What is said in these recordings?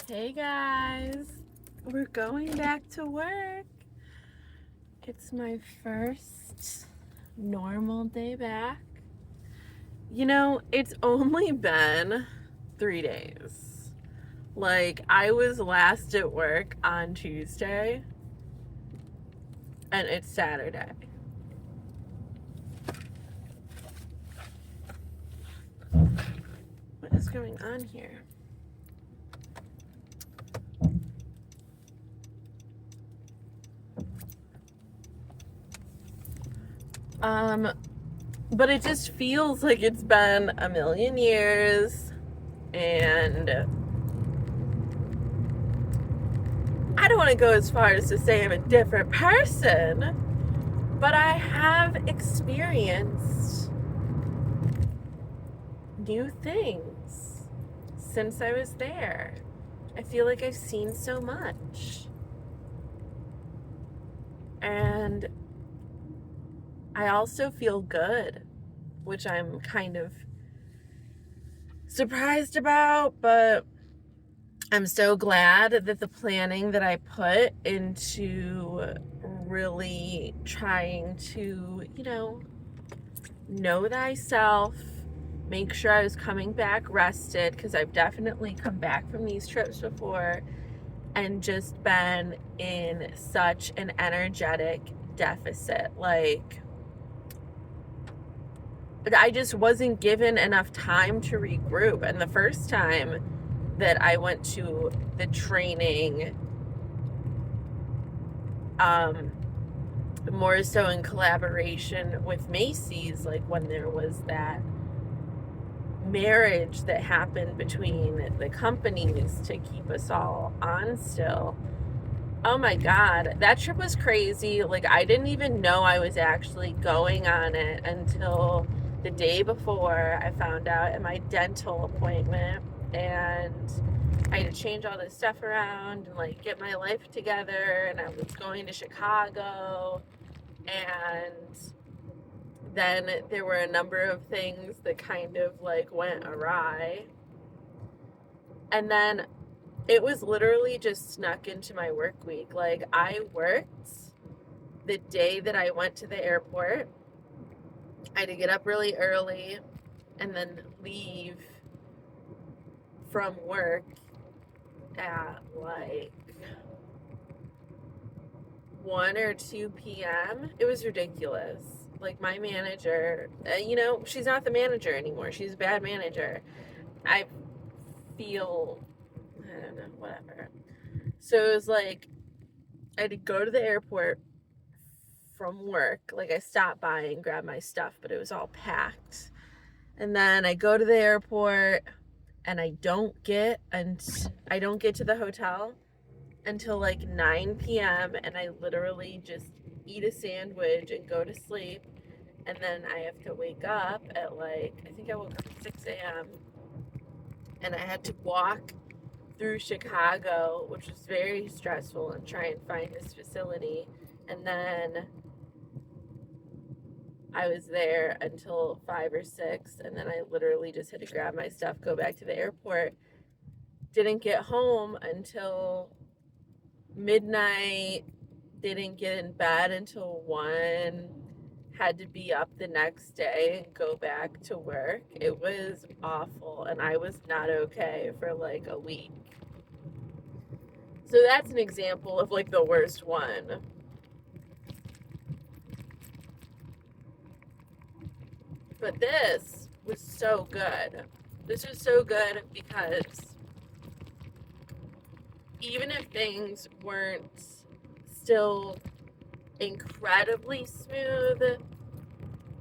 Hey guys, we're going back to work. It's my first normal day back. It's only been 3 days. I was last at work on Tuesday, and it's Saturday. What is going on here? But it just feels like it's been a million years, and I don't want to go as far as to say I'm a different person, but I have experienced new things since I was there. I feel like I've seen so much. And I also feel good, which I'm kind of surprised about, but I'm so glad that the planning that I put into really trying to, know thyself, make sure I was coming back rested, because I've definitely come back from these trips before and just been in such an energetic deficit. I just wasn't given enough time to regroup. And the first time that I went to the training, more so in collaboration with Macy's, when there was that marriage that happened between the companies to keep us all on still. Oh my God, that trip was crazy. I didn't even know I was actually going on it until the day before. I found out at my dental appointment, and I had to change all this stuff around and get my life together, and I was going to Chicago, and then there were a number of things that kind of went awry. And then it was literally just snuck into my work week. I worked the day that I went to the airport. I had to get up really early and then leave from work at 1 or 2 p.m. It was ridiculous. My manager, she's not the manager anymore. She's a bad manager. I feel, I don't know, whatever. So it was I had to go to the airport from work. I stopped by and grabbed my stuff, but it was all packed. And then I go to the airport, and I don't get to the hotel until 9 p.m. and I literally just eat a sandwich and go to sleep. And then I have to wake up at I think I woke up at 6 a.m. and I had to walk through Chicago, which was very stressful, and try and find this facility. And then I was there until 5 or 6, and then I literally just had to grab my stuff, go back to the airport. Didn't get home until midnight, didn't get in bed until 1, had to be up the next day and go back to work. It was awful, and I was not okay for a week. So that's an example of the worst one. But this was so good. This was so good because even if things weren't still incredibly smooth,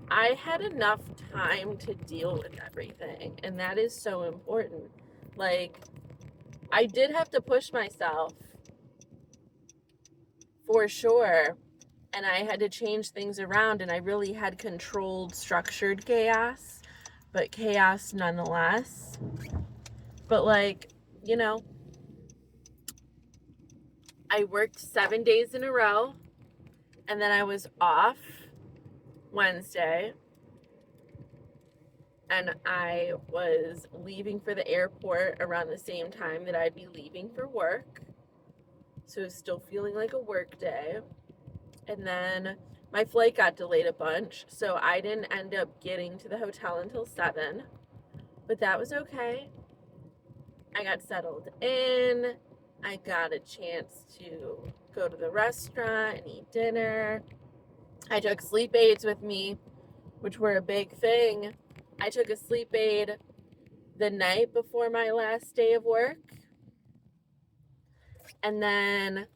I had enough time to deal with everything, and that is so important. I did have to push myself for sure, and I had to change things around, and I really had controlled, structured chaos, but chaos nonetheless. But I worked 7 days in a row, and then I was off Wednesday. and I was leaving for the airport around the same time that I'd be leaving for work. So it was still feeling like a work day. And then my flight got delayed a bunch, so I didn't end up getting to the hotel until 7. But that was okay. I got settled in. I got a chance to go to the restaurant and eat dinner. I took sleep aids with me, which were a big thing. I took a sleep aid the night before my last day of work. And then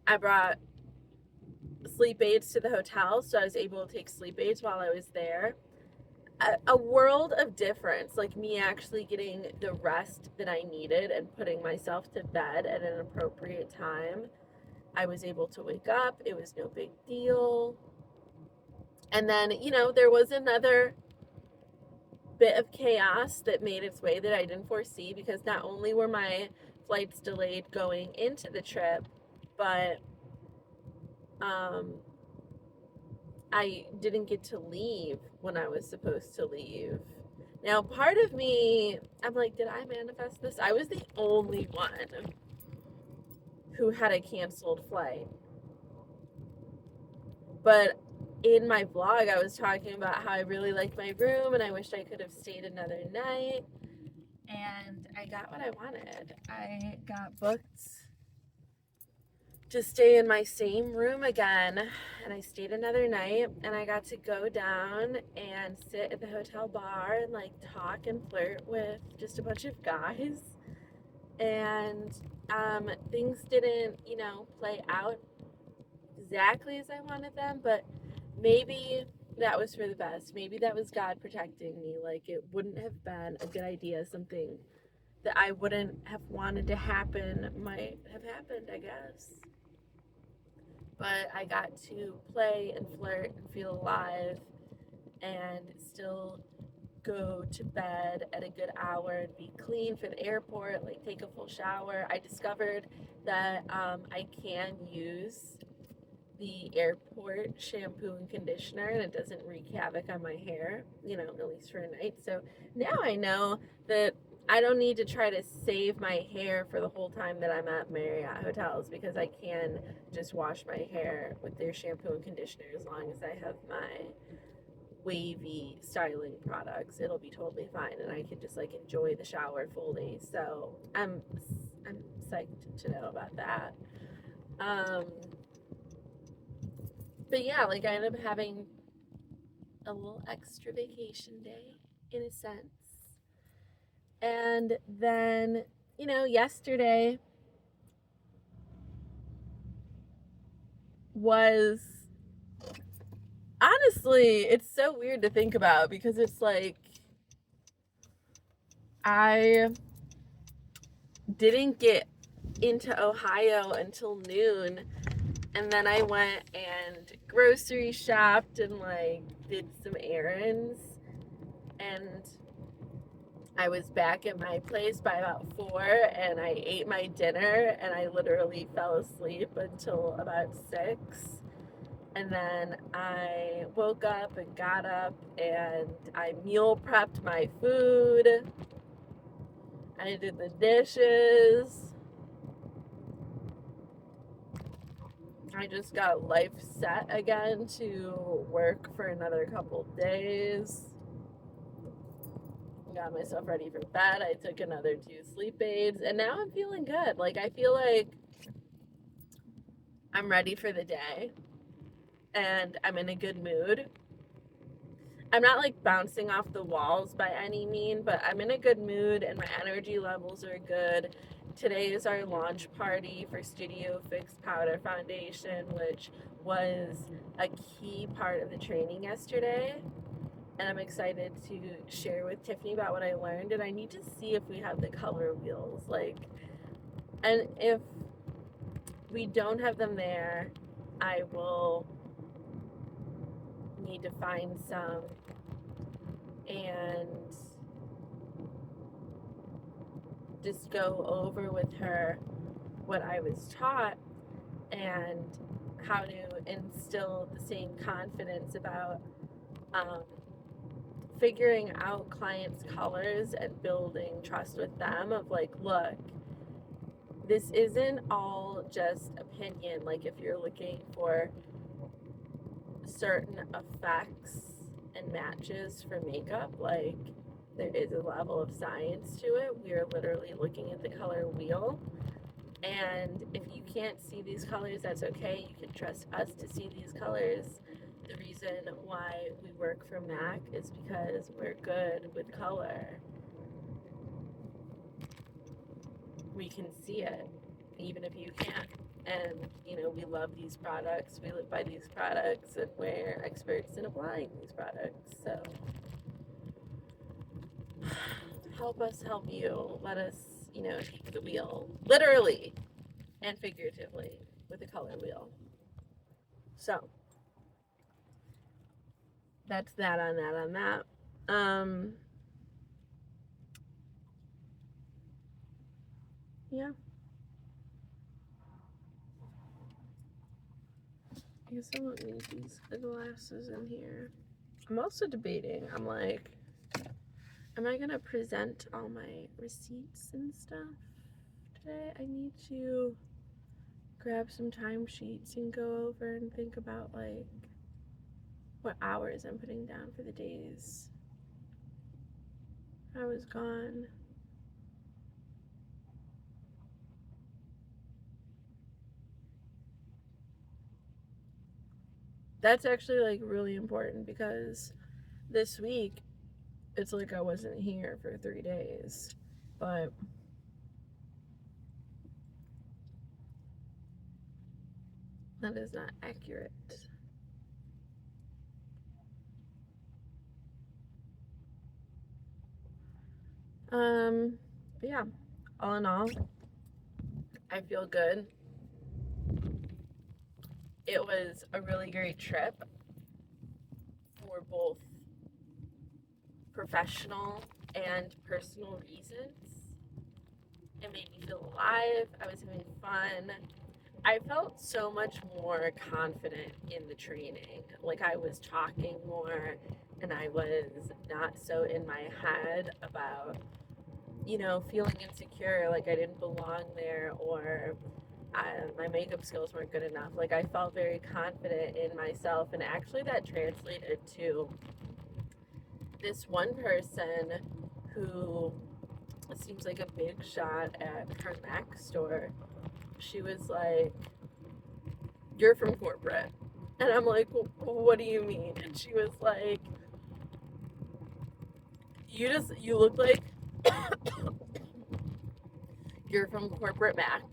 I brought sleep aids to the hotel, so I was able to take sleep aids while I was there. A world of difference, like me actually getting the rest that I needed and putting myself to bed at an appropriate time. I was able to wake up, it was no big deal. And then, there was another bit of chaos that made its way that I didn't foresee, because not only were my flights delayed going into the trip, but I didn't get to leave when I was supposed to leave. Now, part of me, I'm like, did I manifest this? I was the only one who had a canceled flight. But in my vlog, I was talking about how I really like my room and I wish I could have stayed another night. And I got what I wanted. I got booked to stay in my same room again, and I stayed another night, and I got to go down and sit at the hotel bar and like talk and flirt with just a bunch of guys. And things didn't, play out exactly as I wanted them, but maybe that was for the best. Maybe that was God protecting me. Like, it wouldn't have been a good idea. Something that I wouldn't have wanted to happen might have happened, I guess. But I got to play and flirt and feel alive and still go to bed at a good hour and be clean for the airport, like take a full shower. I discovered that I can use the airport shampoo and conditioner and it doesn't wreak havoc on my hair, at least for a night. So now I know that I don't need to try to save my hair for the whole time that I'm at Marriott hotels, because I can just wash my hair with their shampoo and conditioner as long as I have my wavy styling products. It'll be totally fine and I can just like enjoy the shower fully. So I'm psyched to know about that. But yeah, like I ended up having a little extra vacation day in a sense. And then, yesterday was honestly, it's so weird to think about, because it's like I didn't get into Ohio until noon, and then I went and grocery shopped and like did some errands, and I was back at my place by about 4, and I ate my dinner and I literally fell asleep until about 6. And then I woke up and got up and I meal prepped my food. I did the dishes. I just got life set again to work for another couple days. Got myself ready for bed. I took another 2 sleep aids, and now I'm feeling good. Like, I feel like I'm ready for the day and I'm in a good mood. I'm not like bouncing off the walls by any mean, but I'm in a good mood and my energy levels are good. Today is our launch party for Studio Fix Powder Foundation, which was a key part of the training yesterday. And I'm excited to share with Tiffany about what I learned. And I need to see if we have the color wheels. And if we don't have them there, I will need to find some and just go over with her what I was taught and how to instill the same confidence about figuring out clients' colors and building trust with them of like, look, this isn't all just opinion. Like if you're looking for certain effects and matches for makeup, like there is a level of science to it. We are literally looking at the color wheel. And if you can't see these colors, that's okay. You can trust us to see these colors. The reason why we work for MAC is because we're good with color. We can see it, even if you can't. And, you know, we love these products. We live by these products, and we're experts in applying these products. So help us help you. Let us, you know, take the wheel, literally and figuratively, with the color wheel. So that's that on that. Yeah. I guess I won't need these glasses in here. I'm also debating. I'm like, am I gonna present all my receipts and stuff today? I need to grab some timesheets and go over and think about like what hours I'm putting down for the days I was gone. That's actually like really important because this week it's like I wasn't here for 3 days, but that is not accurate. But yeah, all in all, I feel good. It was a really great trip for both professional and personal reasons. It made me feel alive. I was having fun. I felt so much more confident in the training. Like I was talking more and I was not so in my head about, you know, feeling insecure, like I didn't belong there or my makeup skills weren't good enough. Like I felt very confident in myself, and actually that translated to this one person who seems like a big shot at her MAC store. She was like, "You're from corporate," and I'm like, well, "What do you mean?" And she was like, "You look like you're from corporate MAC."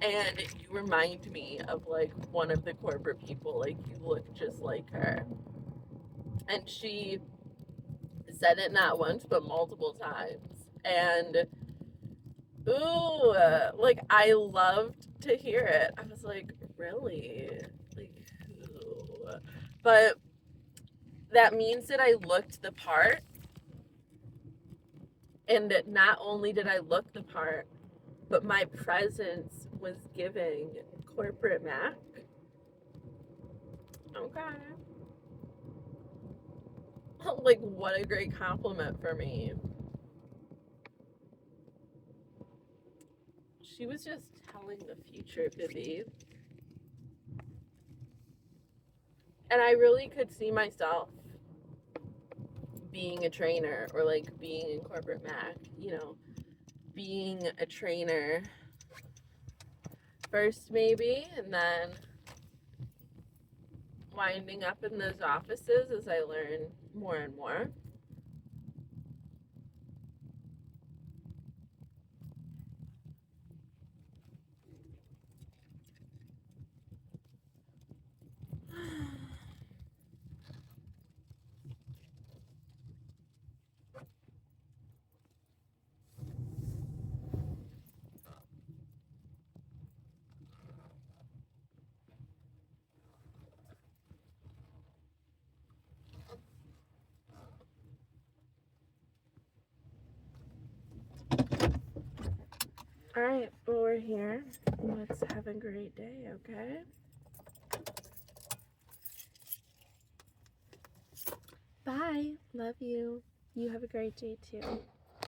And you remind me of like one of the corporate people, like you look just like her. And she said it not once but multiple times. And ooh, like I loved to hear it. I was like, really? Like, ooh. But that means that I looked the part. And that not only did I look the part, but my presence was giving corporate MAC. Okay. Like, what a great compliment for me. She was just telling the future, Vivi. And I really could see myself being a trainer or like being in corporate MAC, you know, being a trainer first, maybe, and then winding up in those offices as I learn more and more. All right, well, we're here. Let's have a great day, okay? Bye. Love you. You have a great day too.